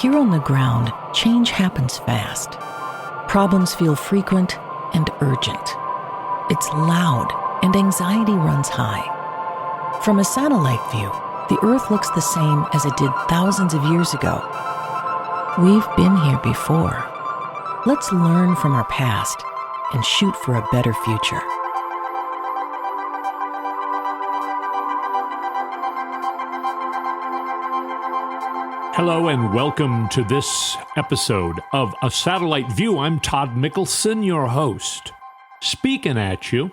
Here on the ground, change happens fast. Problems feel frequent and urgent. It's loud and anxiety runs high. From a satellite view, the Earth looks the same as it did thousands of years ago. We've been here before. Let's learn from our past and shoot for a better future. Hello and welcome to this episode of A Satellite View. I'm Todd Mikkelson, your host, speaking at you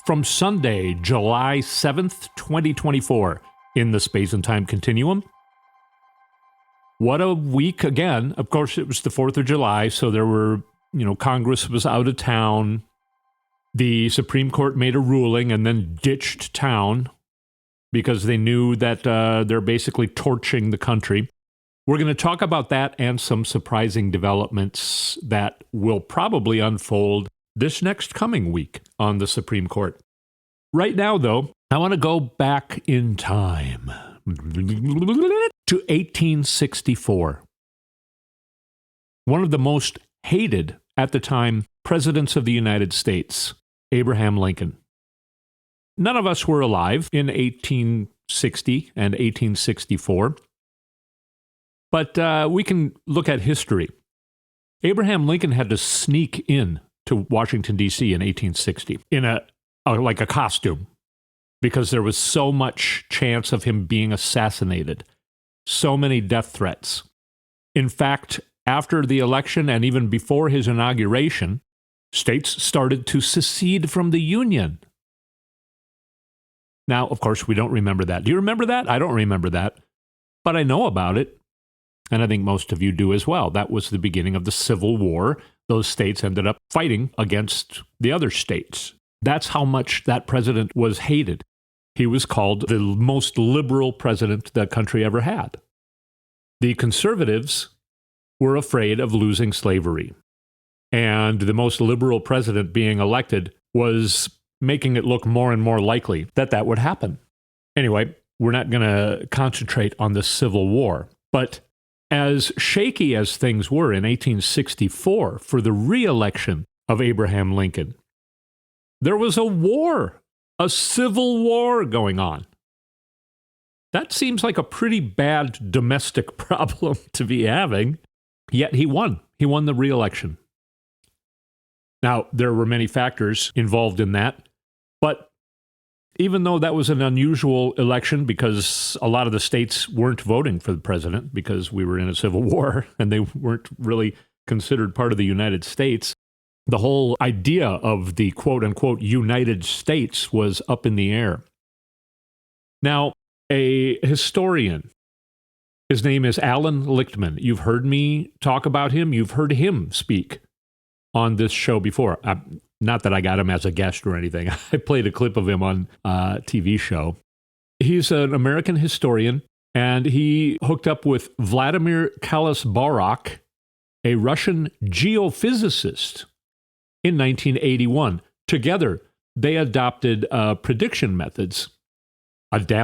from Sunday, July 7th, 2024, in the space and time continuum. What a week again. Of course, it was the 4th of July, so there were, Congress was out of town. The Supreme Court made a ruling and then ditched town because they knew that they're basically torching the country. We're going to talk about that and some surprising developments that will probably unfold this next coming week on the Supreme Court. Right now, though, I want to go back in time to 1864. One of the most hated at the time presidents of the United States, Abraham Lincoln. None of us were alive in 1860 and 1864. But we can look at history. Abraham Lincoln had to sneak in to Washington, D.C. in 1860 in a costume because there was so much chance of him being assassinated, so many death threats. In fact, after the election and even before his inauguration, states started to secede from the Union. Now, of course, we don't remember that. Do you remember that? I don't remember that, but I know about it. And I think most of you do as well. That was the beginning of the Civil War. Those states ended up fighting against the other states. That's how much that president was hated. He was called the most liberal president the country ever had. The conservatives were afraid of losing slavery. And the most liberal president being elected was making it look more and more likely that that would happen. Anyway, we're not going to concentrate on the Civil War, but as shaky as things were in 1864 for the re-election of Abraham Lincoln, there was a war, a civil war going on. That seems like a pretty bad domestic problem to be having, yet he won. He won the re-election. Now, there were many factors involved in that, but even though that was an unusual election because a lot of the states weren't voting for the president because we were in a civil war and they weren't really considered part of the United States, the whole idea of the quote-unquote United States was up in the air. Now, a historian, his name is Alan Lichtman. You've heard me talk about him. You've heard him speak on this show before. Not that I got him as a guest or anything. I played a clip of him on a TV show. He's an American historian, and he hooked up with Vladimir Kalas-Barok, a Russian geophysicist, in 1981. Together, they adapted prediction methods that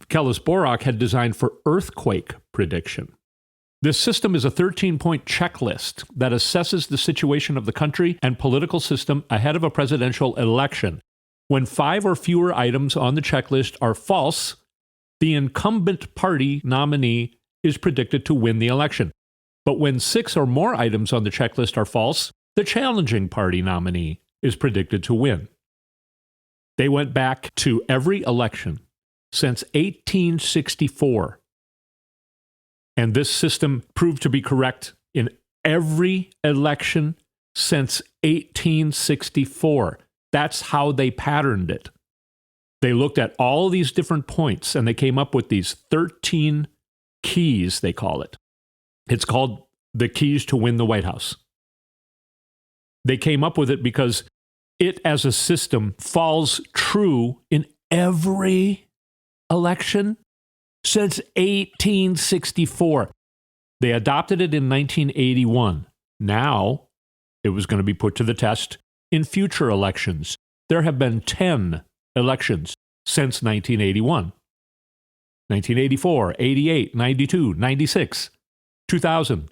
Kalas-Barok had designed for earthquake prediction. This system is a 13-point checklist that assesses the situation of the country and political system ahead of a presidential election. When 5 or fewer items on the checklist are false, the incumbent party nominee is predicted to win the election. But when 6 or more items on the checklist are false, the challenging party nominee is predicted to win. They went back to every election since 1864. And this system proved to be correct in every election since 1864. That's how they patterned it. They looked at all these different points and they came up with these 13 keys, they call it. It's called the keys to win the White House. They came up with it because it as a system falls true in every election since 1864. They adopted it in 1981. Now, it was going to be put to the test in future elections. There have been 10 elections since 1981. 1984, 88, 92, 96, 2000,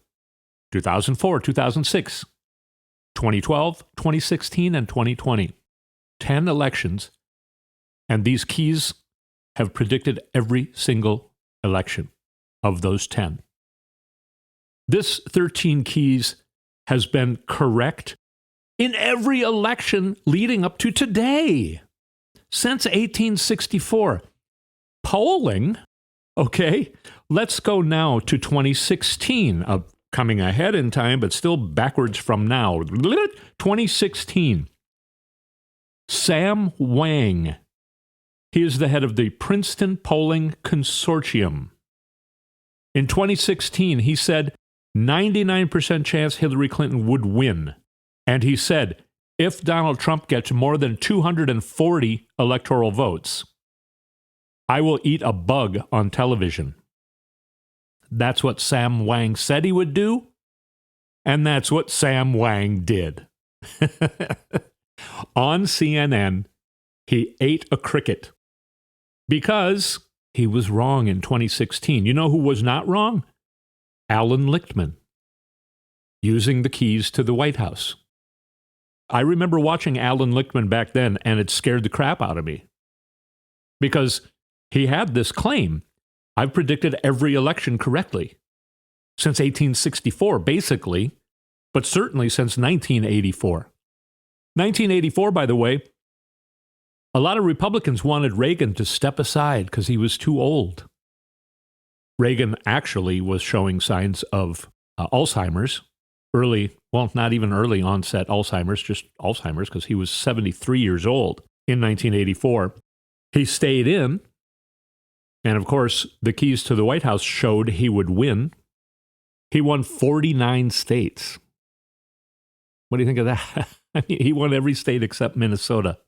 2004, 2006, 2012, 2016, and 2020. 10 elections, and these keys have predicted every single election of those 10. This 13 keys has been correct in every election leading up to today, since 1864. Polling, okay, let's go now to 2016, coming ahead in time, but still backwards from now. 2016, Sam Wang, he is the head of the Princeton Polling Consortium. In 2016, he said 99% chance Hillary Clinton would win. And he said, if Donald Trump gets more than 240 electoral votes, I will eat a bug on television. That's what Sam Wang said he would do, and that's what Sam Wang did. On CNN, he ate a cricket because he was wrong in 2016. You know who was not wrong? Alan Lichtman, using the keys to the White House. I remember watching Alan Lichtman back then, and it scared the crap out of me because he had this claim: I've predicted every election correctly since 1864, basically, but certainly since 1984. 1984, by the way, a lot of Republicans wanted Reagan to step aside because he was too old. Reagan actually was showing signs of Alzheimer's, not even early onset Alzheimer's, just Alzheimer's, because he was 73 years old in 1984. He stayed in, and of course, the keys to the White House showed he would win. He won 49 states. What do you think of that? I mean, he won every state except Minnesota.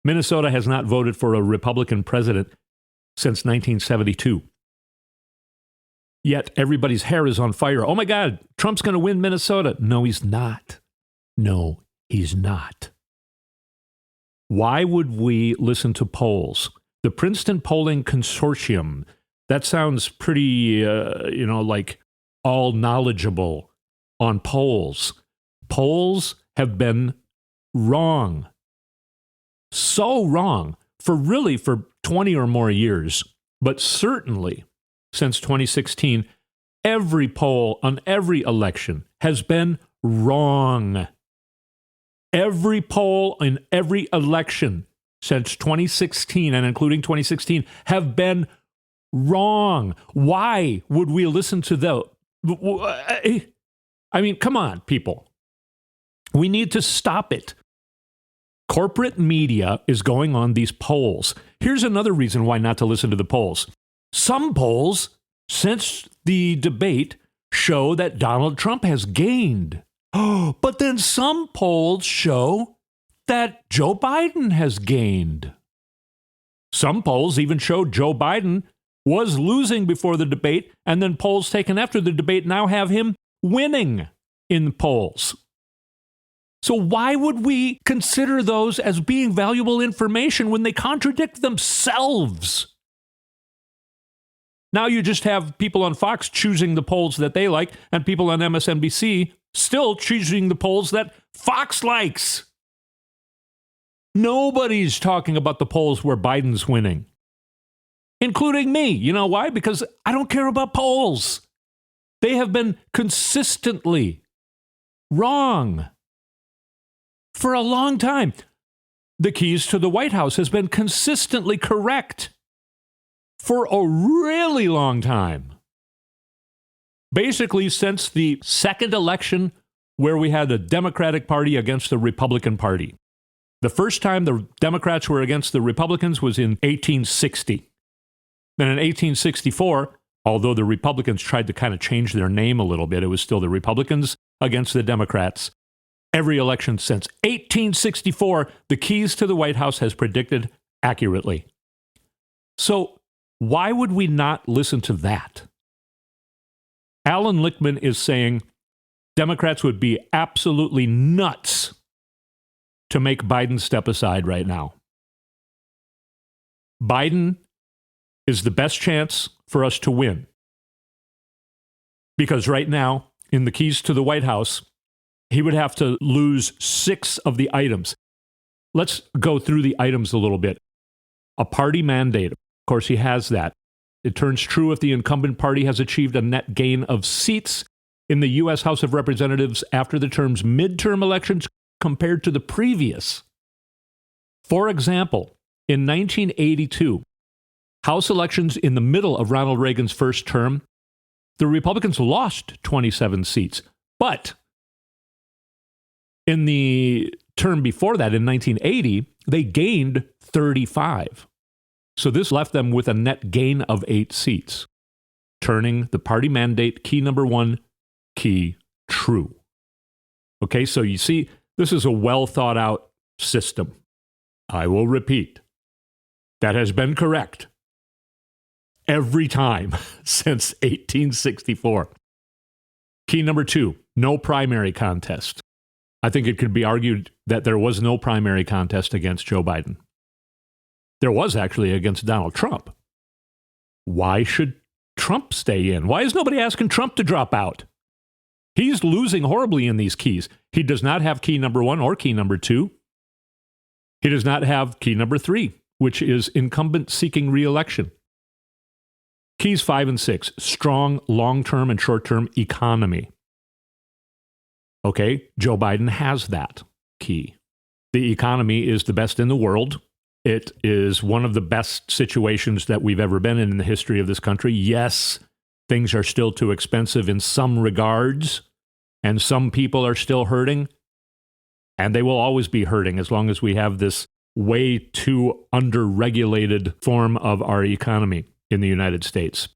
Minnesota has not voted for a Republican president since 1972. Yet everybody's hair is on fire. Oh my God, Trump's going to win Minnesota. No, he's not. No, he's not. Why would we listen to polls? The Princeton Polling Consortium, that sounds pretty, like all knowledgeable on polls. Polls have been wrong. So wrong for 20 or more years, but certainly since 2016, every poll on every election has been wrong. Every poll in every election since 2016 and including 2016 have been wrong. Why would we listen to those? I mean, come on, people. We need to stop it. Corporate media is going on these polls. Here's another reason why not to listen to the polls. Some polls, since the debate, show that Donald Trump has gained. But then some polls show that Joe Biden has gained. Some polls even show Joe Biden was losing before the debate, and then polls taken after the debate now have him winning in polls. So why would we consider those as being valuable information when they contradict themselves? Now you just have people on Fox choosing the polls that they like, and people on MSNBC still choosing the polls that Fox likes. Nobody's talking about the polls where Biden's winning, including me. You know why? Because I don't care about polls. They have been consistently wrong for a long time. The keys to the White House has been consistently correct for a really long time. Basically, since the second election where we had the Democratic Party against the Republican Party. The first time the Democrats were against the Republicans was in 1860. Then in 1864, although the Republicans tried to kind of change their name a little bit, it was still the Republicans against the Democrats. Every election since 1864, the keys to the White House has predicted accurately. So why would we not listen to that? Alan Lichtman is saying Democrats would be absolutely nuts to make Biden step aside right now. Biden is the best chance for us to win. Because right now, in the keys to the White House, he would have to lose 6 of the items. Let's go through the items a little bit. A party mandate. Of course, he has that. It turns true if the incumbent party has achieved a net gain of seats in the U.S. House of Representatives after the term's midterm elections compared to the previous. For example, in 1982, House elections in the middle of Ronald Reagan's first term, the Republicans lost 27 seats. But in the term before that, in 1980, they gained 35. So this left them with a net gain of 8 seats, turning the party mandate key number 1 key true. Okay, so you see, this is a well thought out system. I will repeat, that has been correct every time since 1864. Key number 2, no primary contest. I think it could be argued that there was no primary contest against Joe Biden. There was actually against Donald Trump. Why should Trump stay in? Why is nobody asking Trump to drop out? He's losing horribly in these keys. He does not have key number 1 or key number 2. He does not have key number 3, which is incumbent seeking re-election. Keys 5 and 6, strong long-term and short-term economy. Okay, Joe Biden has that key. The economy is the best in the world. It is one of the best situations that we've ever been in the history of this country. Yes, things are still too expensive in some regards, and some people are still hurting, and they will always be hurting as long as we have this way too under-regulated form of our economy in the United States.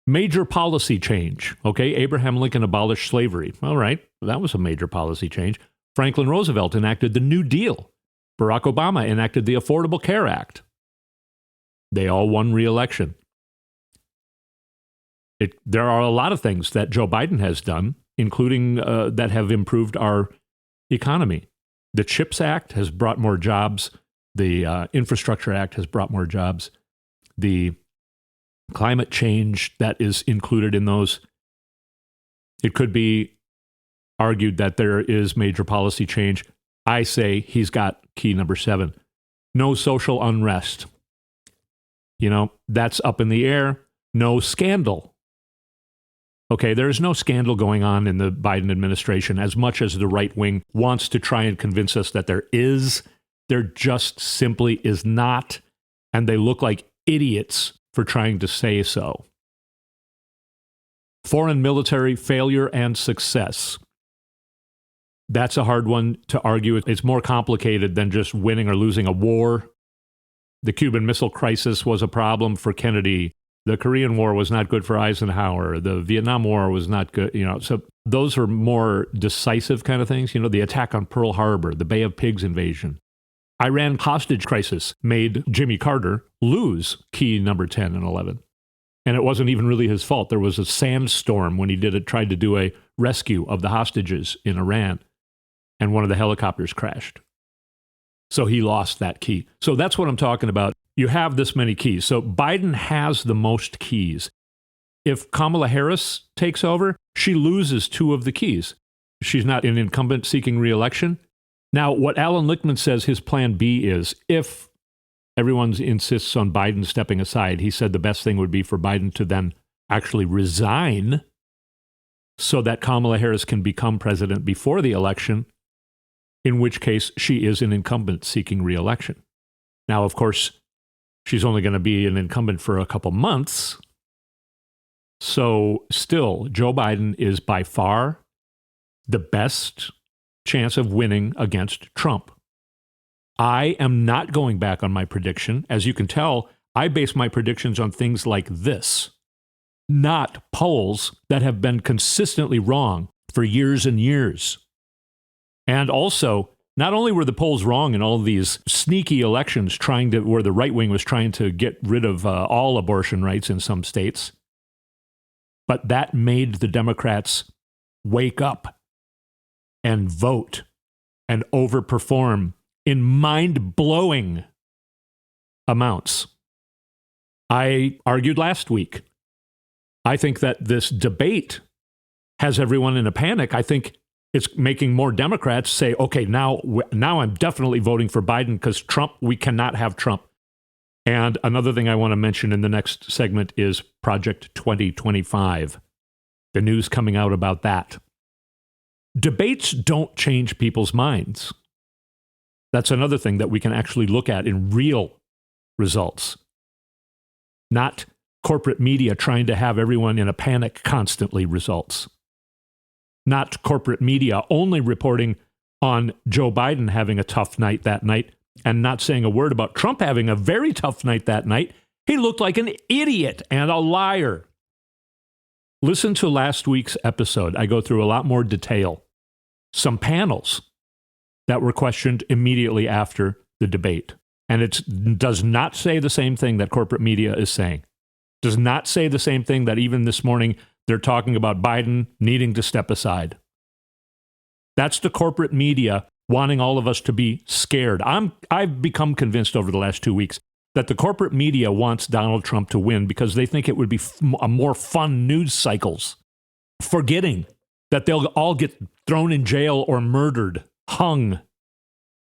Major policy change. Okay, Abraham Lincoln abolished slavery. All right, that was a major policy change. Franklin Roosevelt enacted the New Deal. Barack Obama enacted the Affordable Care Act. They all won re-election. There are a lot of things that Joe Biden has done, including that have improved our economy. The CHIPS Act has brought more jobs. The Infrastructure Act has brought more jobs. The climate change that is included in those. It could be argued that there is major policy change. I say he's got key number 7. No social unrest. You know, that's up in the air. No scandal. Okay, there's no scandal going on in the Biden administration as much as the right wing wants to try and convince us that there is. There just simply is not. And they look like idiots for trying to say so. Foreign military failure and success. That's a hard one to argue. It's more complicated than just winning or losing a war. The Cuban Missile Crisis was a problem for Kennedy. The Korean War was not good for Eisenhower. The Vietnam War was not good. So those are more decisive kind of things. The attack on Pearl Harbor, the Bay of Pigs invasion. Iran hostage crisis made Jimmy Carter lose key number 10 and 11. And it wasn't even really his fault. There was a sandstorm when he tried to do a rescue of the hostages in Iran. And one of the helicopters crashed. So he lost that key. So that's what I'm talking about. You have this many keys. So Biden has the most keys. If Kamala Harris takes over, she loses 2 of the keys. She's not an incumbent seeking re-election. Now, what Alan Lichtman says his plan B is, if everyone insists on Biden stepping aside, he said the best thing would be for Biden to then actually resign so that Kamala Harris can become president before the election, in which case she is an incumbent seeking re-election. Now, of course, she's only going to be an incumbent for a couple months. So still, Joe Biden is by far the best chance of winning against Trump. I am not going back on my prediction. As you can tell, I base my predictions on things like this, not polls that have been consistently wrong for years and years. And also, not only were the polls wrong in all these sneaky elections where the right wing was trying to get rid of all abortion rights in some states, but that made the Democrats wake up and vote and overperform in mind-blowing amounts. I argued last week. I think that this debate has everyone in a panic. I think it's making more Democrats say, okay, now I'm definitely voting for Biden because Trump, we cannot have Trump. And another thing I want to mention in the next segment is Project 2025, the news coming out about that. Debates don't change people's minds. That's another thing that we can actually look at in real results. Not corporate media trying to have everyone in a panic constantly results. Not corporate media only reporting on Joe Biden having a tough night that night and not saying a word about Trump having a very tough night that night. He looked like an idiot and a liar. Listen to last week's episode. I go through a lot more detail. Some panels that were questioned immediately after the debate. And it does not say the same thing that corporate media is saying. Does not say the same thing that even this morning they're talking about Biden needing to step aside. That's the corporate media wanting all of us to be scared. I've become convinced over the last 2 weeks that the corporate media wants Donald Trump to win because they think it would be a more fun news cycles, forgetting that they'll all get thrown in jail or murdered, hung,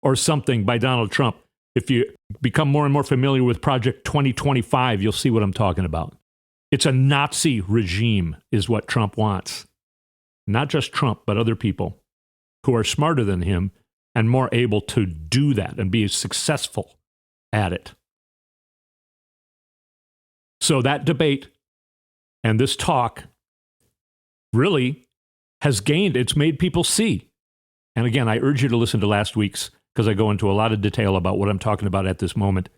or something by Donald Trump. If you become more and more familiar with Project 2025, you'll see what I'm talking about. It's a Nazi regime is what Trump wants. Not just Trump, but other people who are smarter than him and more able to do that and be successful at it. So that debate and this talk really has gained, it's made people see. And again, I urge you to listen to last week's because I go into a lot of detail about what I'm talking about at this moment.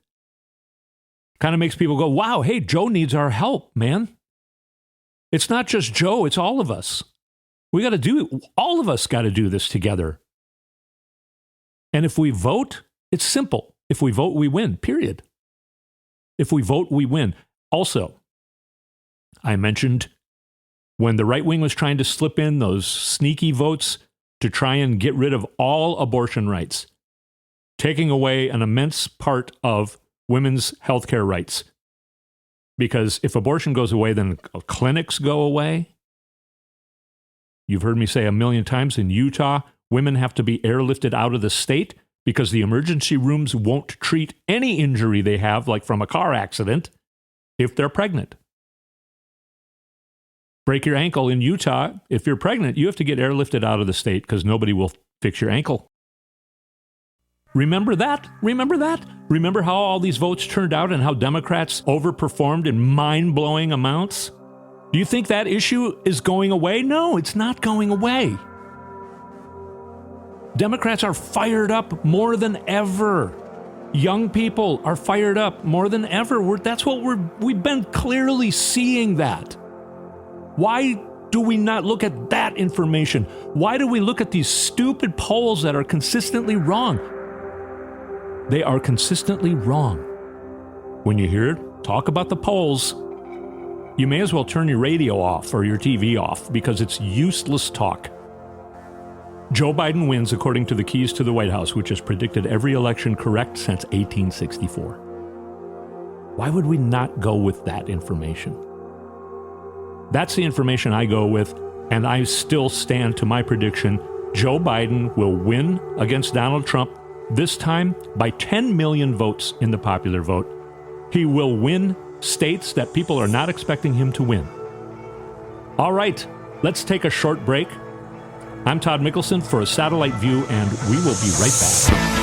Kind of makes people go, wow, hey, Joe needs our help, man. It's not just Joe, it's all of us. We got to do it. All of us got to do this together. And if we vote, it's simple. If we vote, we win, period. If we vote, we win. Also, I mentioned when the right wing was trying to slip in those sneaky votes to try and get rid of all abortion rights, taking away an immense part of women's health care rights. Because if abortion goes away, then clinics go away. You've heard me say a million times in Utah, women have to be airlifted out of the state because the emergency rooms won't treat any injury they have, like from a car accident, if they're pregnant. Break your ankle in Utah, if you're pregnant, you have to get airlifted out of the state because nobody will fix your ankle. Remember that? Remember that? Remember how all these votes turned out and how Democrats overperformed in mind-blowing amounts? Do you think that issue is going away? No, it's not going away. Democrats are fired up more than ever. Young people are fired up more than ever. We've been clearly seeing that. Why do we not look at that information? Why do we look at these stupid polls that are consistently wrong? They are consistently wrong. When you hear talk about the polls, you may as well turn your radio off or your TV off because it's useless talk. Joe Biden wins according to the keys to the White House, which has predicted every election correct since 1864. Why would we not go with that information? That's the information I go with, and I still stand to my prediction. Joe Biden will win against Donald Trump, this time by 10 million votes in the popular vote. He will win states that people are not expecting him to win. All right, let's take a short break. I'm Todd Mikkelson for a satellite view, and we will be right back.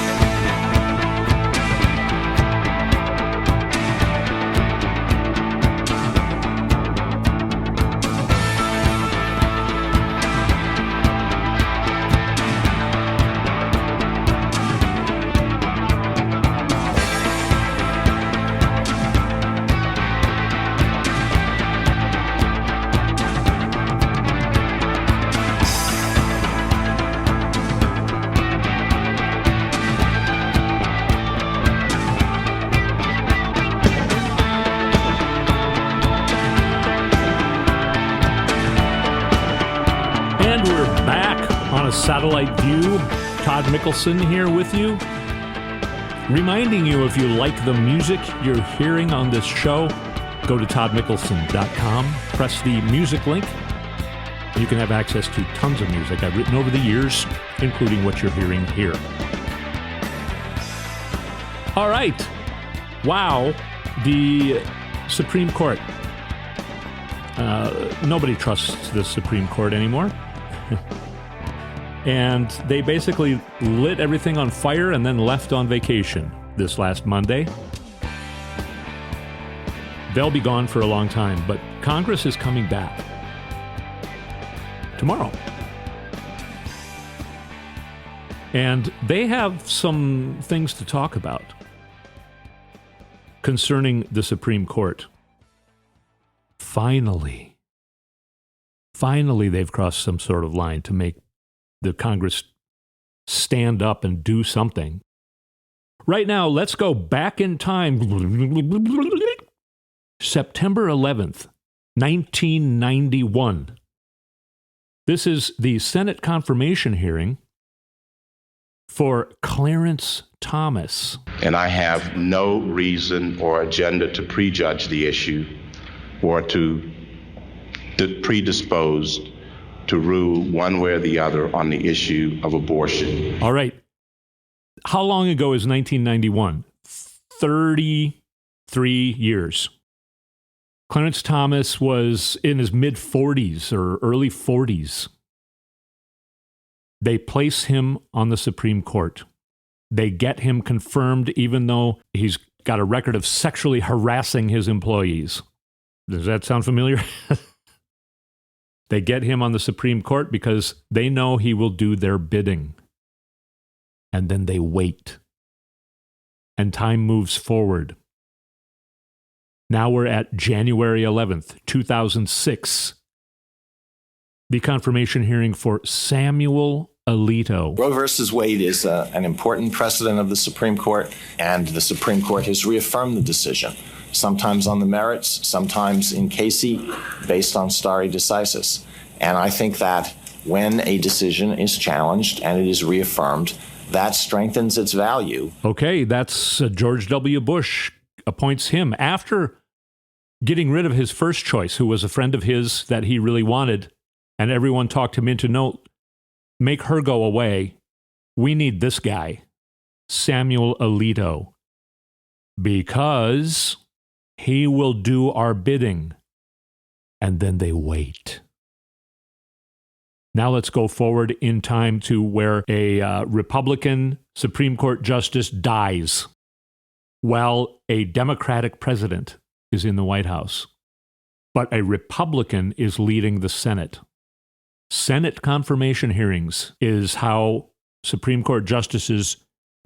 Satellite view. Todd Mikkelson here with you. Reminding you, if you like the music you're hearing on this show, go to toddmikkelson.com, press the music link, and you can have access to tons of music I've written over the years, including what you're hearing here. All right. Wow. The Supreme Court. Nobody trusts the Supreme Court anymore. And they basically lit everything on fire and then left on vacation this last Monday. They'll be gone for a long time, but Congress is coming back tomorrow. And they have some things to talk about concerning the Supreme Court. Finally, they've crossed some sort of line to make the Congress stand up and do something. Right now, let's go back in time. September 11th, 1991. This is the Senate confirmation hearing for Clarence Thomas. And I have no reason or agenda to prejudge the issue or to predispose to rule one way or the other on the issue of abortion. All right. How long ago is 1991? 33 years. Clarence Thomas was in his mid-40s or early 40s. They place him on the Supreme Court. They get him confirmed even though he's got a record of sexually harassing his employees. Does that sound familiar? They get him on the Supreme Court because they know he will do their bidding. And then they wait. And time moves forward. Now we're at January 11th, 2006. The confirmation hearing for Samuel Alito. Roe versus Wade is an important precedent of the Supreme Court, and the Supreme Court has reaffirmed the decision, sometimes on the merits, sometimes in Casey, based on stare decisis. And I think that when a decision is challenged and it is reaffirmed, that strengthens its value. Okay, that's George W. Bush appoints him after getting rid of his first choice, who was a friend of his that he really wanted, and everyone talked him into, no, make her go away. We need this guy, Samuel Alito, because he will do our bidding. And then they wait. Now let's go forward in time to where a Republican Supreme Court justice dies while a Democratic president is in the White House. But a Republican is leading the Senate. Senate confirmation hearings is how Supreme Court justices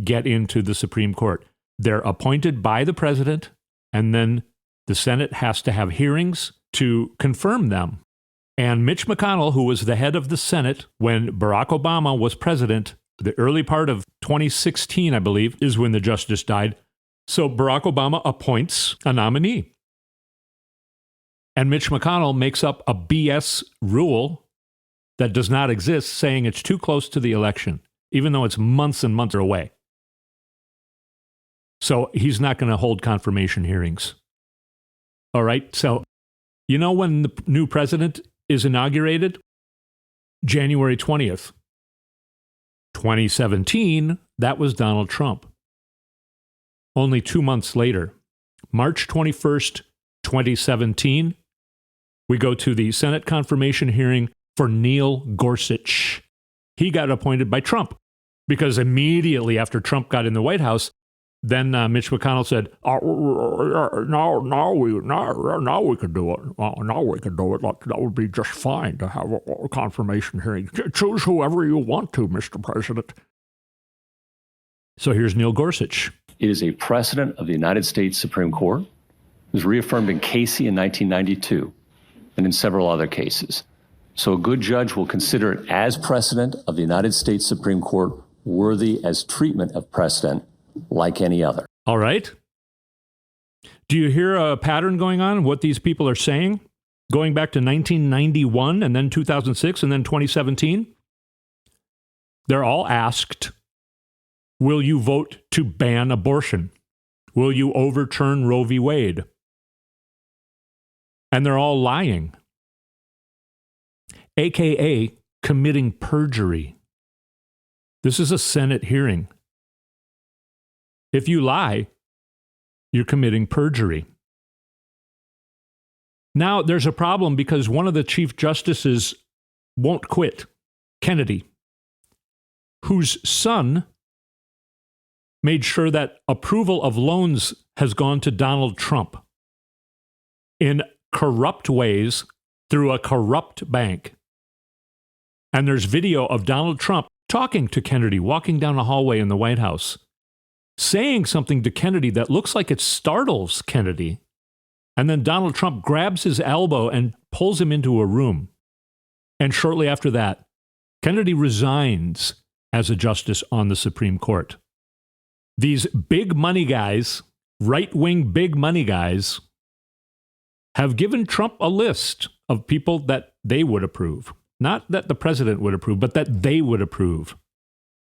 get into the Supreme Court. They're appointed by the president, and then the Senate has to have hearings to confirm them. And Mitch McConnell, who was the head of the Senate when Barack Obama was president, the early part of 2016, I believe, is when the justice died. So Barack Obama appoints a nominee. And Mitch McConnell makes up a BS rule that does not exist, saying it's too close to the election, even though it's months and months away. So he's not going to hold confirmation hearings. All right, so you know when the new president is inaugurated? January 20th. 2017, that was Donald Trump. Only 2 months later, March 21st, 2017, we go to the Senate confirmation hearing for Neil Gorsuch. He got appointed by Trump because immediately after Trump got in the White House, then Mitch McConnell said, now we can do it. Now we can do it. That would be just fine to have a confirmation hearing. Choose whoever you want to, Mr. President. So here's Neil Gorsuch. It is a precedent of the United States Supreme Court. It was reaffirmed in Casey in 1992 and in several other cases. So a good judge will consider it as precedent of the United States Supreme Court, worthy as treatment of precedent like any other. All right. Do you hear a pattern going on, what these people are saying? Going back to 1991 and then 2006 and then 2017? They're all asked, Will you vote to ban abortion? Will you overturn Roe v. Wade? And they're all lying, AKA committing perjury. This is a Senate hearing. If you lie, you're committing perjury. Now, there's a problem because one of the chief justices won't quit, Kennedy, whose son made sure that approval of loans has gone to Donald Trump in corrupt ways through a corrupt bank. And there's video of Donald Trump talking to Kennedy, walking down a hallway in the White House, saying something to Kennedy that looks like it startles Kennedy. And then Donald Trump grabs his elbow and pulls him into a room. And shortly after that, Kennedy resigns as a justice on the Supreme Court. These big money guys, right-wing big money guys, have given Trump a list of people that they would approve. Not that the president would approve, but that they would approve.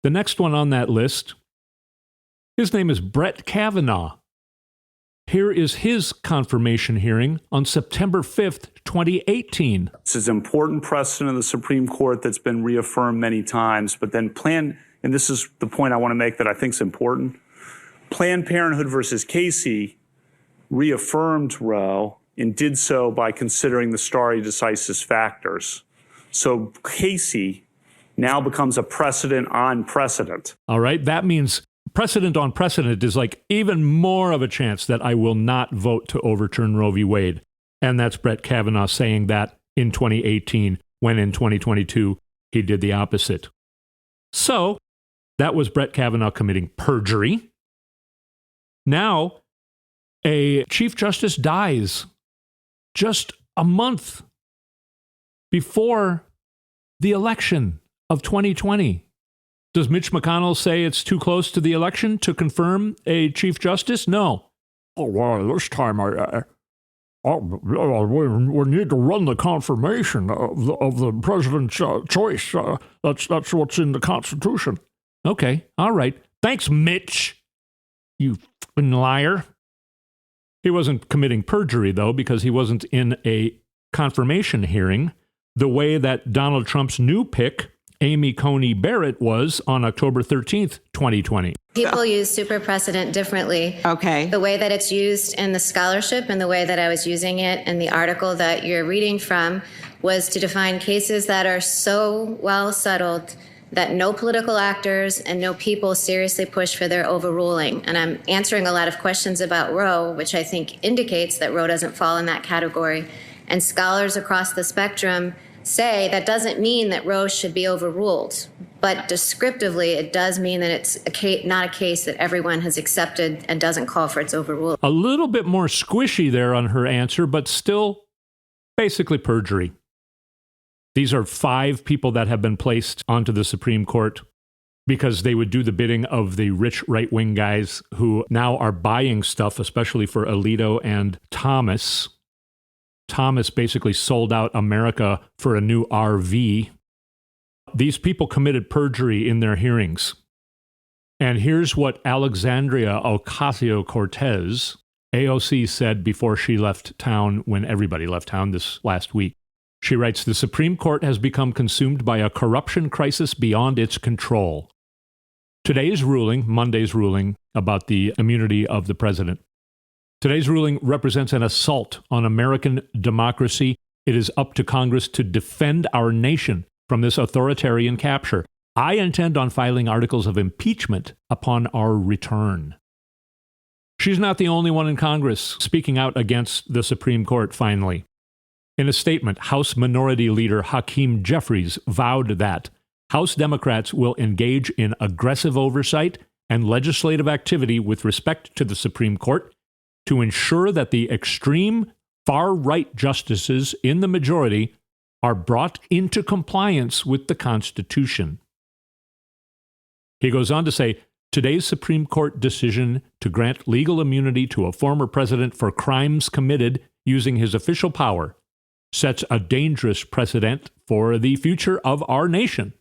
The next one on that list, his name is Brett Kavanaugh. Here is his confirmation hearing on September 5th, 2018. This is important precedent of the Supreme Court that's been reaffirmed many times, but then and this is the point I want to make that I think is important, Planned Parenthood versus Casey reaffirmed Roe and did so by considering the stare decisis factors. So Casey now becomes a precedent on precedent. All right, that means precedent on precedent is like even more of a chance that I will not vote to overturn Roe v. Wade. And that's Brett Kavanaugh saying that in 2018, when in 2022, he did the opposite. So that was Brett Kavanaugh committing perjury. Now, a Chief Justice dies just a month before the election of 2020. Does Mitch McConnell say it's too close to the election to confirm a Chief Justice? No. Oh, well, this time we need to run the confirmation of the president's choice. That's what's in the Constitution. Okay, all right. Thanks, Mitch. You f***ing liar. He wasn't committing perjury, though, because he wasn't in a confirmation hearing the way that Donald Trump's new pick, Amy Coney Barrett, was on October 13th, 2020. People use super precedent differently. Okay. The way that it's used in the scholarship and the way that I was using it in the article that you're reading from was to define cases that are so well settled that no political actors and no people seriously push for their overruling. And I'm answering a lot of questions about Roe, which I think indicates that Roe doesn't fall in that category. And scholars across the spectrum say that doesn't mean that Roe should be overruled. But descriptively, it does mean that it's not a case that everyone has accepted and doesn't call for its overrule. A little bit more squishy there on her answer, but still basically perjury. These are 5 people that have been placed onto the Supreme Court because they would do the bidding of the rich right-wing guys who now are buying stuff, especially for Alito and Thomas. Thomas basically sold out America for a new RV. These people committed perjury in their hearings. And here's what Alexandria Ocasio-Cortez, AOC, said before she left town, when everybody left town this last week. She writes, "The Supreme Court has become consumed by a corruption crisis beyond its control." Today's ruling, Monday's ruling about the immunity of the president, today's ruling represents an assault on American democracy. It is up to Congress to defend our nation from this authoritarian capture. I intend on filing articles of impeachment upon our return. She's not the only one in Congress speaking out against the Supreme Court, finally. In a statement, House Minority Leader Hakeem Jeffries vowed that House Democrats will engage in aggressive oversight and legislative activity with respect to the Supreme Court to ensure that the extreme far-right justices in the majority are brought into compliance with the Constitution. He goes on to say, today's Supreme Court decision to grant legal immunity to a former president for crimes committed using his official power sets a dangerous precedent for the future of our nation.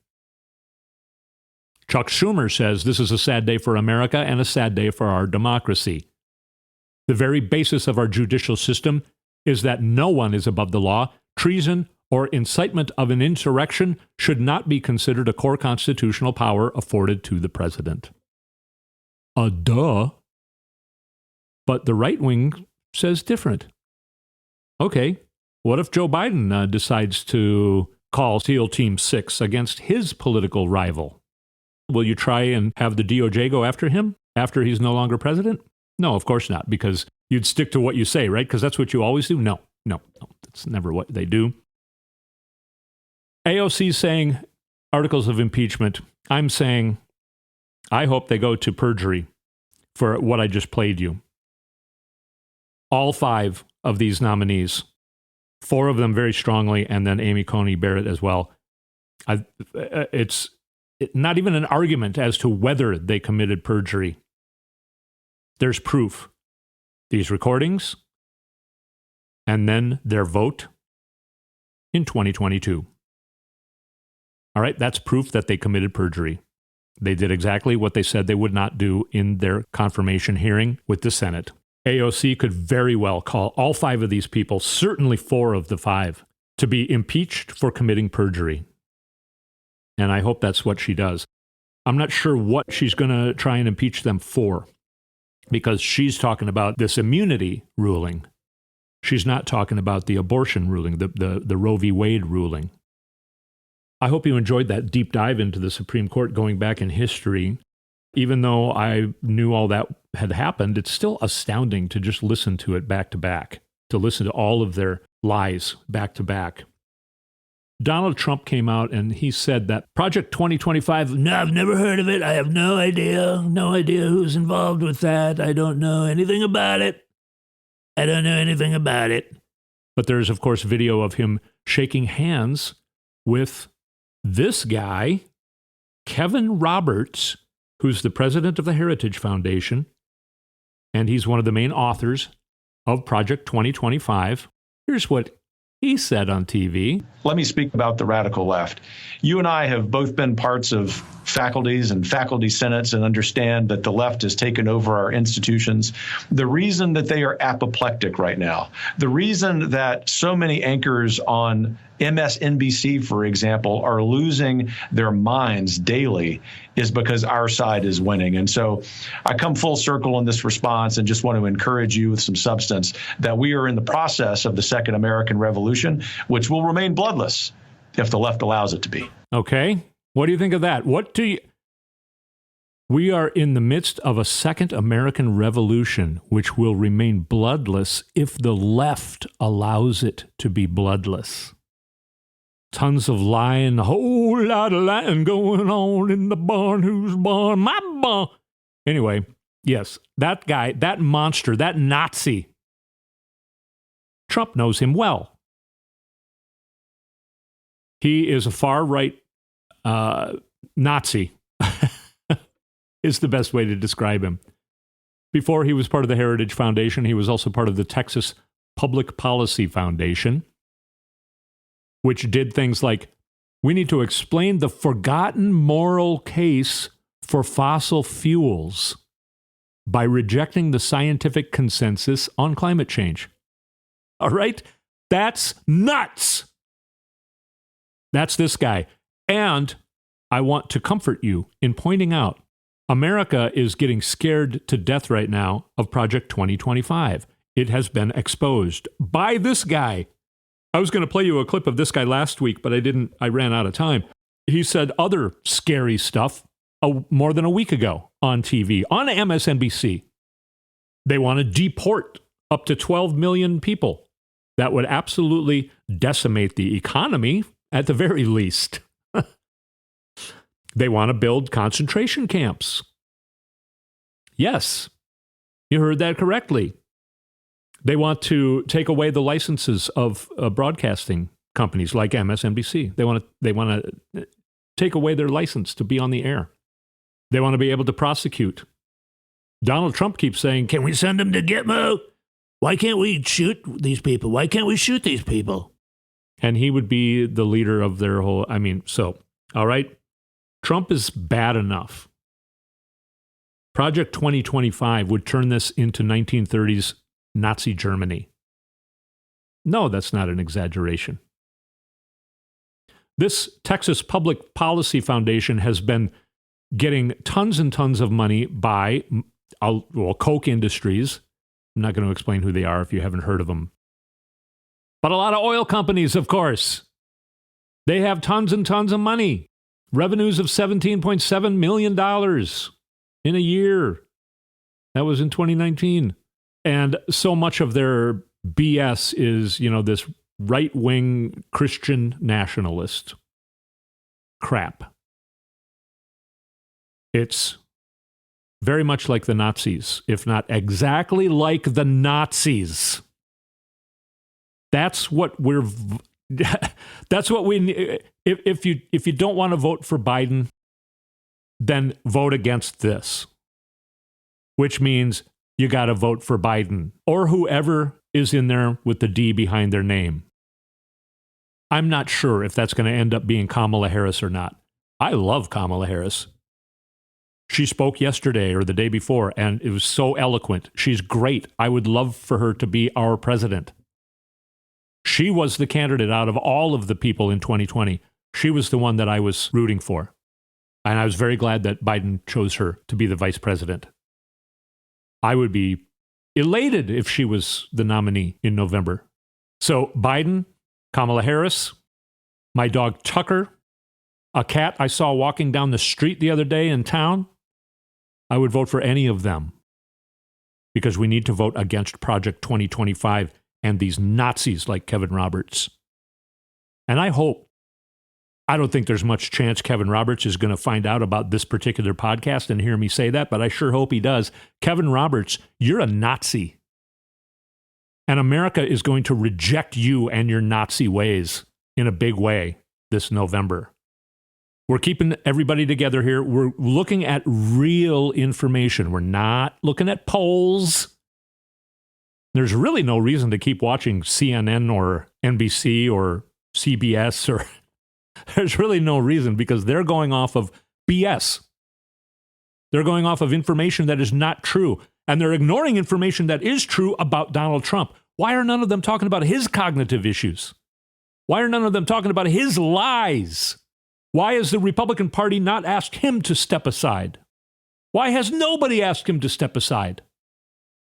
Chuck Schumer says this is a sad day for America and a sad day for our democracy. The very basis of our judicial system is that no one is above the law. Treason or incitement of an insurrection should not be considered a core constitutional power afforded to the president. Duh. But the right wing says different. Okay, what if Joe Biden decides to call SEAL Team 6 against his political rival? Will you try and have the DOJ go after him after he's no longer president? No, of course not, because you'd stick to what you say, right? Because that's what you always do. No, that's never what they do. AOC saying articles of impeachment. I'm saying I hope they go to perjury for what I just played you. All 5 of these nominees, 4 of them very strongly, and then Amy Coney Barrett as well. It's not even an argument as to whether they committed perjury. There's proof. These recordings, and then their vote in 2022. All right, that's proof that they committed perjury. They did exactly what they said they would not do in their confirmation hearing with the Senate. AOC could very well call all 5 of these people, certainly 4 of the 5, to be impeached for committing perjury. And I hope that's what she does. I'm not sure what she's going to try and impeach them for, because she's talking about this immunity ruling. She's not talking about the abortion ruling, the Roe v. Wade ruling. I hope you enjoyed that deep dive into the Supreme Court going back in history. Even though I knew all that had happened, it's still astounding to just listen to it back to back, to listen to all of their lies back to back. Donald Trump came out and he said that Project 2025, no, I've never heard of it. I have no idea who's involved with that. I don't know anything about it. But there's, of course, video of him shaking hands with this guy, Kevin Roberts, who's the president of the Heritage Foundation, and he's one of the main authors of Project 2025. Here's what he said on TV. Let me speak about the radical left. You and I have both been parts of faculties and faculty senates and understand that the left has taken over our institutions. The reason that they are apoplectic right now, the reason that so many anchors on MSNBC, for example, are losing their minds daily is because our side is winning. And so I come full circle in this response and just want to encourage you with some substance that we are in the process of the Second American Revolution, which will remain bloodless if the left allows it to be. Okay. What do you think of that? We are in the midst of a Second American Revolution, which will remain bloodless if the left allows it to be bloodless. Tons of lying, a whole lot of lying going on in the barn. Whose barn? My barn. Anyway, yes, that guy, that monster, that Nazi, Trump knows him well. He is a far-right Nazi, is the best way to describe him. Before he was part of the Heritage Foundation, he was also part of the Texas Public Policy Foundation, which did things like, we need to explain the forgotten moral case for fossil fuels by rejecting the scientific consensus on climate change. All right? That's nuts. That's this guy. And I want to comfort you in pointing out, America is getting scared to death right now of Project 2025. It has been exposed by this guy. I was going to play you a clip of this guy last week, but I didn't. I ran out of time. He said other scary stuff more than a week ago on TV, on MSNBC. They want to deport up to 12 million people. That would absolutely decimate the economy at the very least. They want to build concentration camps. Yes, you heard that correctly. They want to take away the licenses of broadcasting companies like MSNBC. They want to take away their license to be on the air. They want to be able to prosecute. Donald Trump keeps saying, "Can we send them to Gitmo? Why can't we shoot these people? Why can't we shoot these people?" And he would be the leader of their whole. All right. Trump is bad enough. Project 2025 would turn this into 1930s Nazi Germany. No, that's not an exaggeration. This Texas Public Policy Foundation has been getting tons and tons of money by Koch Industries. I'm not going to explain who they are if you haven't heard of them. But a lot of oil companies, of course. They have tons and tons of money. Revenues of $17.7 million in a year. That was in 2019. And so much of their BS is, this right-wing Christian nationalist crap. It's very much like the Nazis, if not exactly like the Nazis. That's what we need. If you don't want to vote for Biden, then vote against this, which means you got to vote for Biden or whoever is in there with the D behind their name. I'm not sure if that's going to end up being Kamala Harris or not. I love Kamala Harris. She spoke yesterday or the day before, and it was so eloquent. She's great. I would love for her to be our president. She was the candidate out of all of the people in 2020. She was the one that I was rooting for. And I was very glad that Biden chose her to be the vice president. I would be elated if she was the nominee in November. So Biden, Kamala Harris, my dog Tucker, a cat I saw walking down the street the other day in town, I would vote for any of them because we need to vote against Project 2025 and these Nazis like Kevin Roberts. And I don't think there's much chance Kevin Roberts is going to find out about this particular podcast and hear me say that, but I sure hope he does. Kevin Roberts, you're a Nazi. And America is going to reject you and your Nazi ways in a big way this November. We're keeping everybody together here. We're looking at real information. We're not looking at polls. There's really no reason to keep watching CNN or NBC or CBS or there's really no reason because they're going off of BS. They're going off of information that is not true. And they're ignoring information that is true about Donald Trump. Why are none of them talking about his cognitive issues? Why are none of them talking about his lies? Why has the Republican Party not asked him to step aside? Why has nobody asked him to step aside?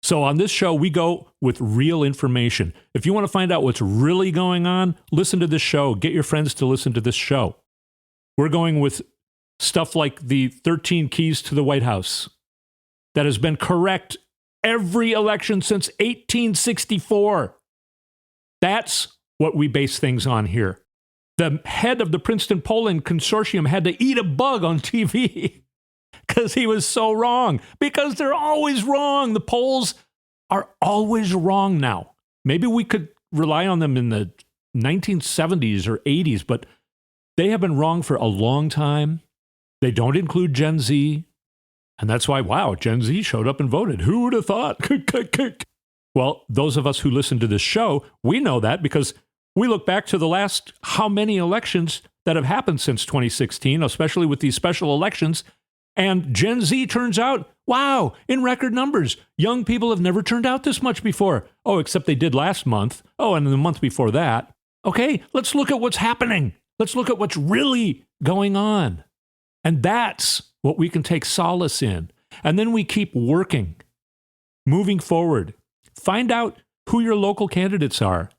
So on this show, we go with real information. If you want to find out what's really going on, listen to this show. Get your friends to listen to this show. We're going with stuff like the 13 keys to the White House that has been correct every election since 1864. That's what we base things on here. The head of the Princeton Polling Consortium had to eat a bug on TV because he was so wrong. Because they're always wrong. The polls are always wrong now. Maybe we could rely on them in the 1970s or 80s, but they have been wrong for a long time. They don't include Gen Z. And that's why, wow, Gen Z showed up and voted. Who would have thought? Well, those of us who listen to this show, we know that because we look back to the last how many elections that have happened since 2016, especially with these special elections. And Gen Z turns out, wow, in record numbers. Young people have never turned out this much before. Oh, except they did last month. Oh, and the month before that. Okay, let's look at what's happening. Let's look at what's really going on. And that's what we can take solace in. And then we keep working, moving forward. Find out who your local candidates are.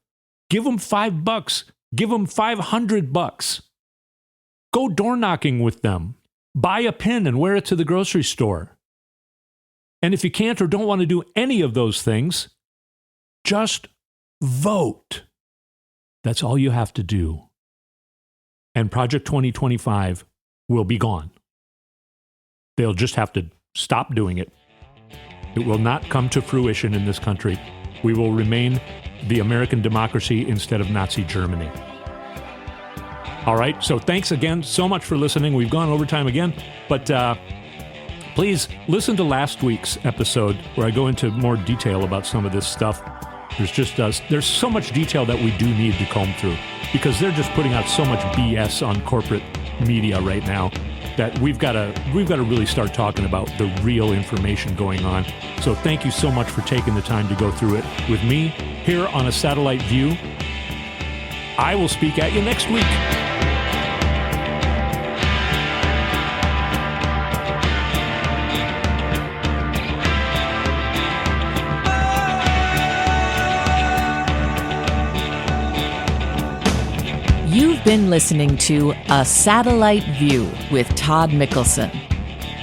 Give them $5. Give them $500. Go door knocking with them. Buy a pin and wear it to the grocery store. And if you can't or don't want to do any of those things, just vote. That's all you have to do. And Project 2025 will be gone. They'll just have to stop doing it. It will not come to fruition in this country. We will remain the American democracy instead of Nazi Germany. All right, so thanks again so much for listening. We've gone over time again, but please listen to last week's episode where I go into more detail about some of this stuff. There's so much detail that we do need to comb through because they're just putting out so much BS on corporate media right now. that we've got to really start talking about the real information going on. So thank you so much for taking the time to go through it with me here on A Satellite View. I will speak at you next week. You've been listening to A Satellite View with Todd Mikkelson.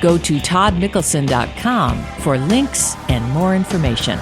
Go to toddmikkelson.com for links and more information.